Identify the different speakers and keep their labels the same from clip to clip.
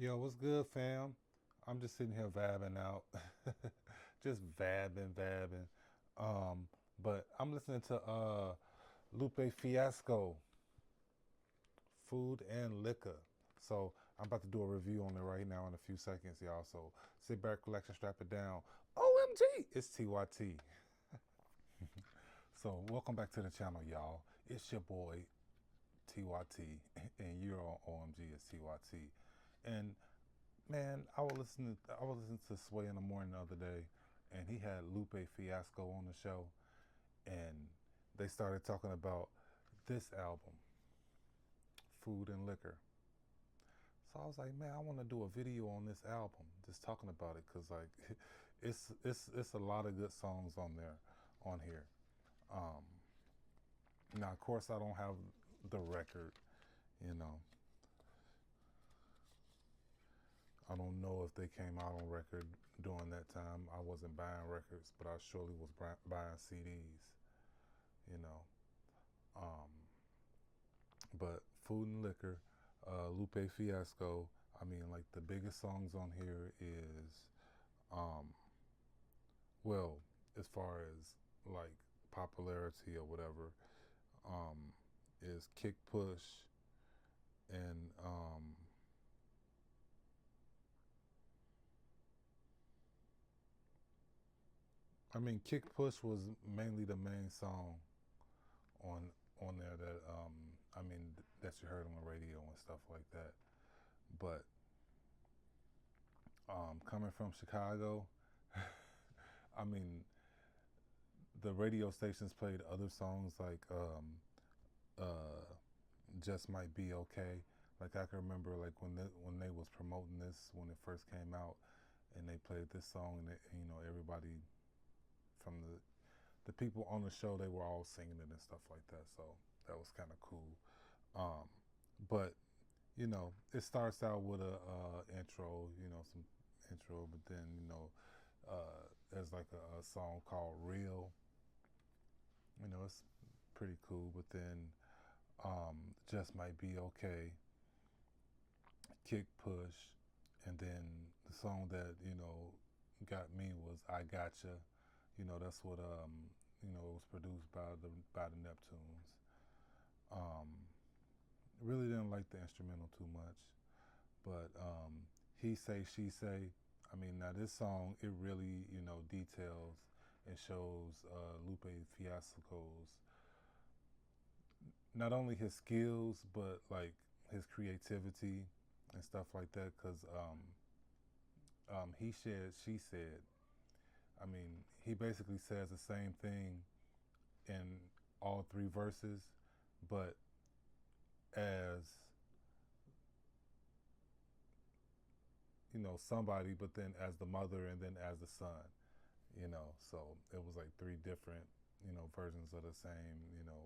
Speaker 1: Yo, what's good, fam? I'm just sitting here vabbing out, just vabbing. Um, but I'm listening to Lupe Fiasco, Food and Liquor. So I'm about to do a review on it right now in a few seconds, y'all. So sit back, relax, and strap it down. OMG, it's TYT. So welcome back to the channel, y'all. It's your boy TYT, and you're on OMG. It's TYT, and man, I was listening to Sway in the morning the other day, and he had Lupe Fiasco on the show, and they started talking about this album, Food and Liquor. So I was like, man, I want to do a video on this album, just talking about it, cause like, it's a lot of good songs on there, on here. Um, Now, of course, I don't have the record, you know. I don't know if they came out on record during that time. I wasn't buying records, but I surely was buying CDs, you know. Um, but Food and Liquor, Lupe Fiasco. I mean, like the biggest songs on here is, um, well, as far as like popularity or whatever, um, is Kick Push and I mean, Kick Push was mainly the main song on on there that I mean that you heard on the radio and stuff like that. But coming from Chicago, I mean the radio stations played other songs like uh, "Just Might Be Okay." Like I can remember like when they was promoting this when it first came out, and they played this song, and you know everybody from the people on the show, they were all singing it and stuff like that. So that was kind of cool. Um, but you know, it starts out with a intro, you know, some intro, but then you know, there's like a song called "Real." You know, it's pretty cool. But then "Just Might Be Okay," "Kick Push," and then the song that you know got me was "I Gotcha." You know, that's what you know, it was produced by the Neptunes. Um, really didn't like the instrumental too much, but He Say She Say. I mean, now this song it really you know details and shows Lupe Fiasco's not only his skills but like his creativity and stuff like that. Cause he said, she said. I mean, he basically says the same thing in all three verses, but as you know somebody, but then as the mother and then as the son. You know, so it was like three different you know versions of the same you know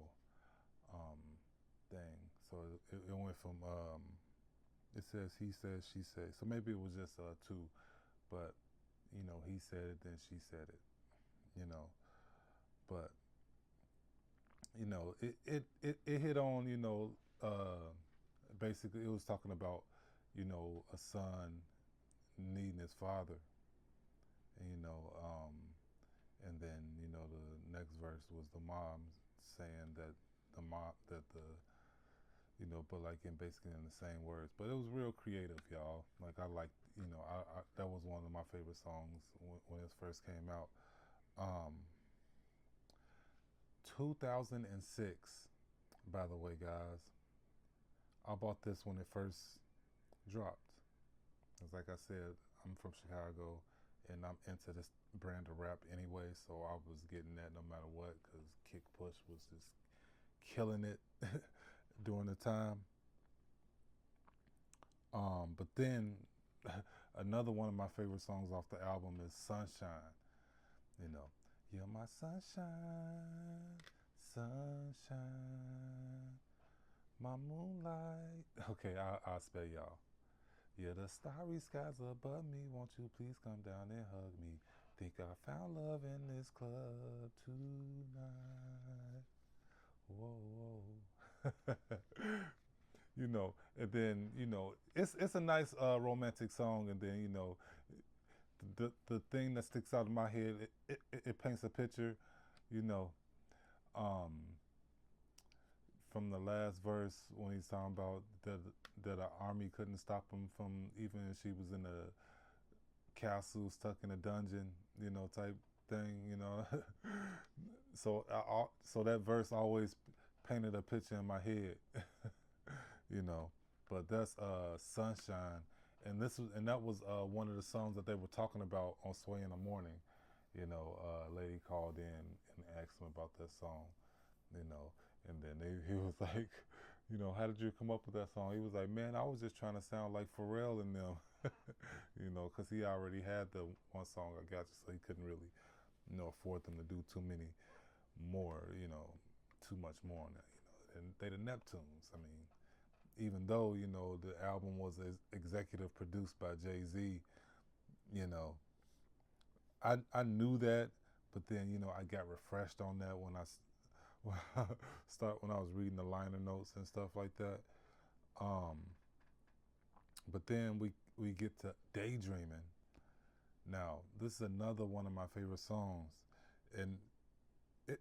Speaker 1: um, thing. So it went from it says he says she said. So maybe it was just two, but you know he said it then she said it. You know, but you know it hit on you know basically it was talking about you know a son needing his father. You know, and then you know the next verse was the mom saying that the mom that the you know, but like in basically in the same words. But it was real creative, y'all. Like I liked, you know, I that was one of my favorite songs when it first came out. Um, 2006, by the way, guys. I bought this when it first dropped. It's like I said, I'm from Chicago, and I'm into this brand of rap anyway, so I was getting that no matter what, because Kick Push was just killing it during the time. But then another one of my favorite songs off the album is Sunshine. You know, you're my sunshine, sunshine, my moonlight. Okay, I'll spell y'all. Yeah, the starry skies above me. Won't you please come down and hug me? Think I found love in this club tonight. Whoa, whoa. you know, and then it's a nice romantic song, and then the thing that sticks out in my head, it paints a picture, you know, um, from the last verse when he's talking about that an army couldn't stop him from, even if she was in a castle stuck in a dungeon, type thing, so that verse always painted a picture in my head, you know. But that's Sunshine, and that was one of the songs that they were talking about on Sway in the Morning. A lady called in and asked him about that song, you know, and then he was like, how did you come up with that song? He was like, man, I was just trying to sound like Pharrell and them, because he already had the one song, I Got You, so he couldn't really, afford them to do too many more, too much more on that, and they the Neptunes. I mean, even though, the album was executive produced by Jay-Z, you know, I knew that, but then, I got refreshed on that when when I was reading the liner notes and stuff like that. Um, but then we get to Daydreaming. Now, this is another one of my favorite songs, and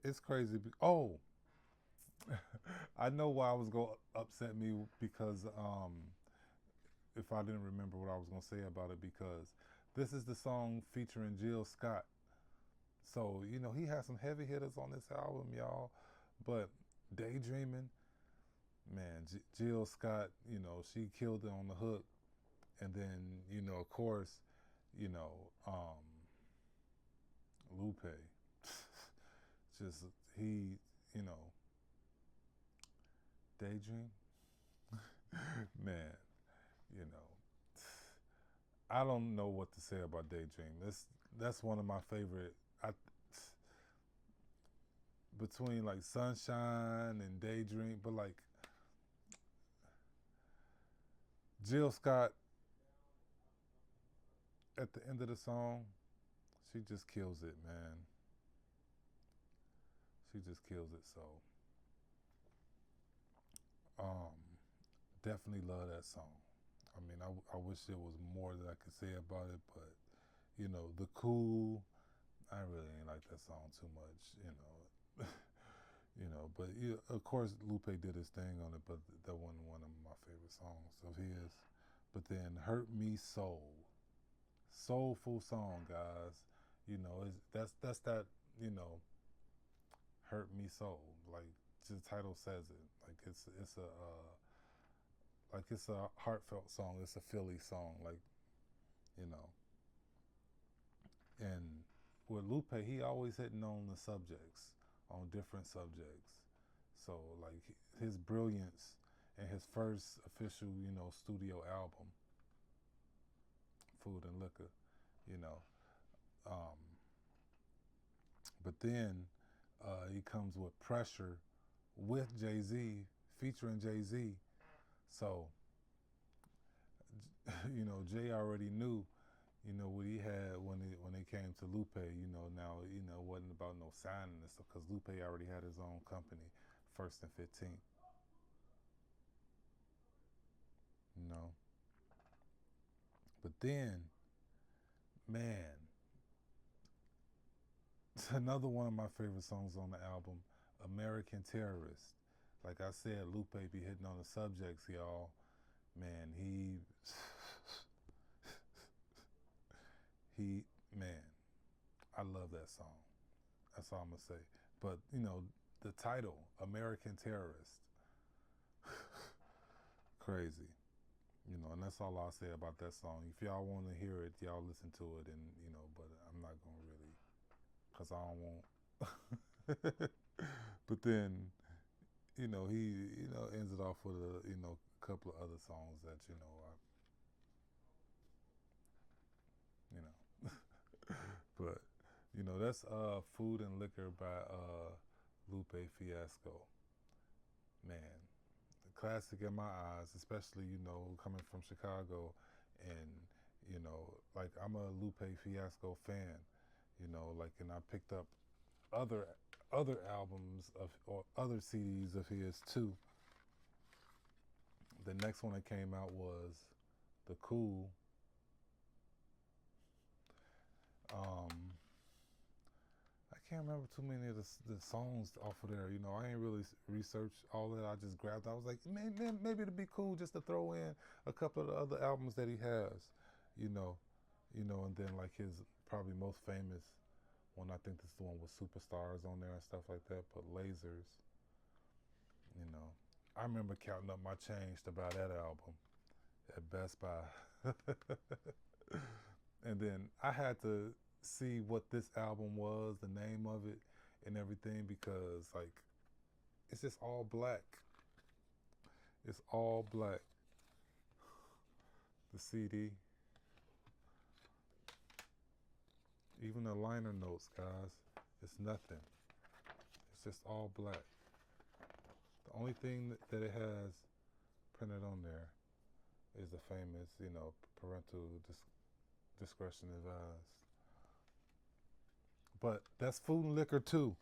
Speaker 1: it's crazy. Oh, I know why I was going to upset me, because if I didn't remember what I was going to say about it, because this is the song featuring Jill Scott. So, he has some heavy hitters on this album, y'all. But Daydreaming, man, Jill Scott, she killed it on the hook. And then, of course, you know, um, Lupe, just he, you know, Daydream, man, you know, I don't know what to say about Daydream. That's one of my favorite. Between like Sunshine and Daydream, but like Jill Scott at the end of the song, she just kills it, man. She just kills it. So, um, definitely love that song. I mean, I wish there was more that I could say about it, but the cool, I really ain't like that song too much, But of course, Lupe did his thing on it, but that wasn't one of my favorite songs of his. But then Hurt Me Soul, soulful song, guys. That's that Hurt Me Soul, like the title says it. Like it's a heartfelt song. It's a Philly song, like you know. And with Lupe, he always hitting on the subjects, on different subjects. So like his brilliance and his first official, studio album, Food and Liquor, you know. Um, but then he comes with Pressure with Jay-Z, featuring Jay-Z. So, Jay already knew, what he had when they came to Lupe. Now, it wasn't about no signing and stuff, because Lupe already had his own company, First and 15th. You know. But then, man, it's another one of my favorite songs on the album, American Terrorist. Like I said, Lupe be hitting on the subjects, y'all. Man, he, man, I love that song. That's all I'm gonna say. But the title, American Terrorist, crazy. And that's all I'll say about that song. If y'all want to hear it, y'all listen to it, and but I'm not gonna really, cause I don't want. But then, he ends it off with a a couple of other songs that you know. But that's Food and Liquor by Lupe Fiasco. Man, a classic in my eyes, especially coming from Chicago, and like I'm a Lupe Fiasco fan. Like, and I picked up other albums of or other CDs of his too. The next one that came out was The Cool. I can't remember too many of the songs off of there. You know, I ain't really researched all that. I just grabbed. I was like, maybe it'd be cool just to throw in a couple of the other albums that he has. You know, and then like his probably most famous one. I think this is the one with Superstars on there and stuff like that. But Lasers. You know, I remember counting up my change to buy that album at Best Buy. And then I had to see what this album was, the name of it, and everything, because like it's just all black. It's all black. The CD, even the liner notes, guys, it's nothing. It's just all black. The only thing that it has printed on there is the famous, you know, parental discretion advised. But that's Food and Liquor too.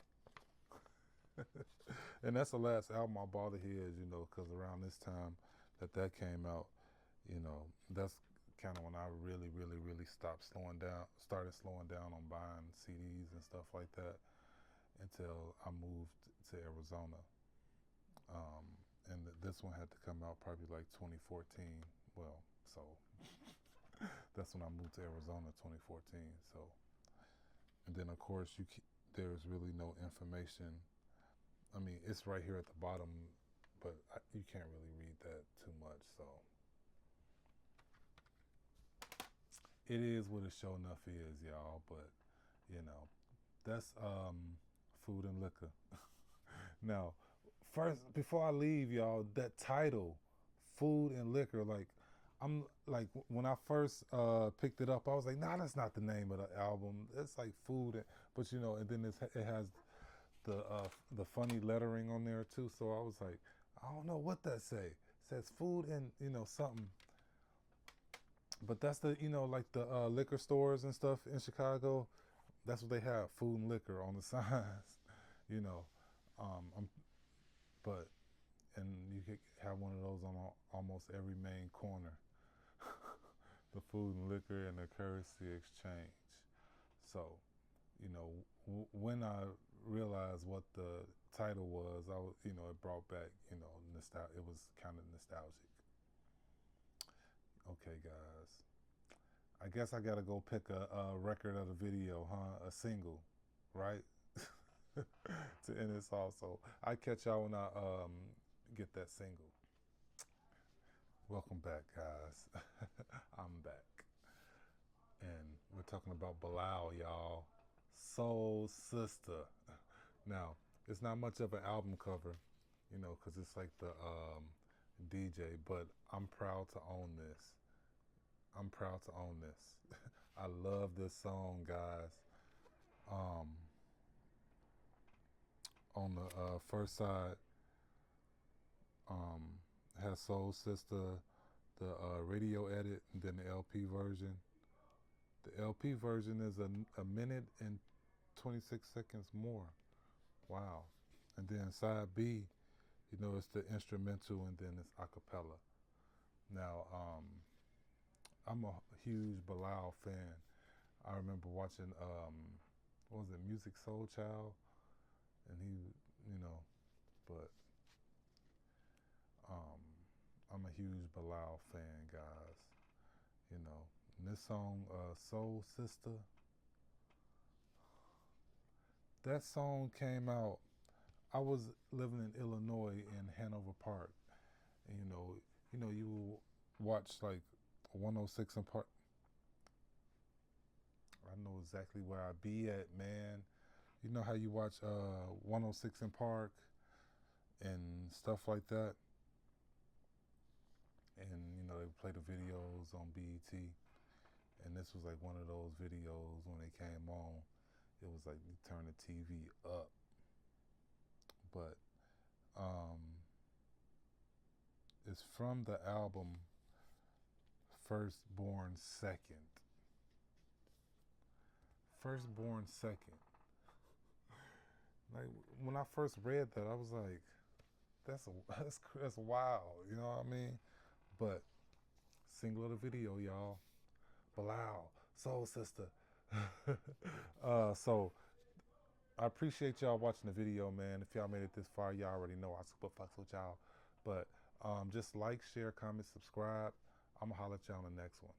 Speaker 1: And that's the last album I bought of his, you know, because around this time that came out, you know, that's kind of when I really started slowing down on buying CDs and stuff like that until I moved to Arizona. And this one had to come out probably like 2014. Well, so that's when I moved to Arizona, 2014. So, and then of course there's really no information. I mean, it's right here at the bottom, but you can't really read that too much. So it is what it sure enough is, y'all. But you know, that's Food and Liquor. Now, first, before I leave, y'all, that title, Food and Liquor, like, I'm like, when I first picked it up, I was like, nah, that's not the name of the album. It's like food, but you know, and then it has the funny lettering on there too. So I was like, I don't know what that say. It says food and, you know, something. But that's the, you know, like the liquor stores and stuff in Chicago. That's what they have, food and liquor on the signs, you know. But and you could have one of those on almost every main corner. The food and liquor and the currency exchange. So, you know, when I realized what the title was, you know, it brought back, you know, it was kind of nostalgic. Okay, guys. I guess I gotta go pick a record of the video, huh? A single, right? To end this off. So I catch y'all when I get that single. Welcome back, guys. I'm back. And we're talking about Bilal, y'all. Soul Sister. Now, it's not much of an album cover, you know, because it's like the DJ, but I'm proud to own this. I'm proud to own this. I love this song, guys. On the first side, has Soul Sister, the radio edit, and then the LP version. The LP version is a minute and 26 seconds more. Wow. And then side B, you know, it's the instrumental and then it's a cappella. Now, I'm a huge Bilal fan. I remember watching, what was it, Music Soul Child? And he, you know, but I'm a huge Bilal fan, guys. You know, and this song, Soul Sister, that song came out. I was living in Illinois in Hanover Park, and you will watch like 106 in Park. I know exactly where I be at, man. You know how you watch 106 in Park and stuff like that, and you know they play the videos on BET, and this was like one of those videos when they came on. It was like you turn the TV up, but it's from the album Firstborn Second. Firstborn Second. Like when I first read that, I was like, that's wild. You know what I mean? But single of the video, y'all. Bilal, Soul Sister. So I appreciate y'all watching the video, man. If y'all made it this far, y'all already know I super fucks with y'all. But just like, share, comment, subscribe. I'm gonna holler at y'all on the next one.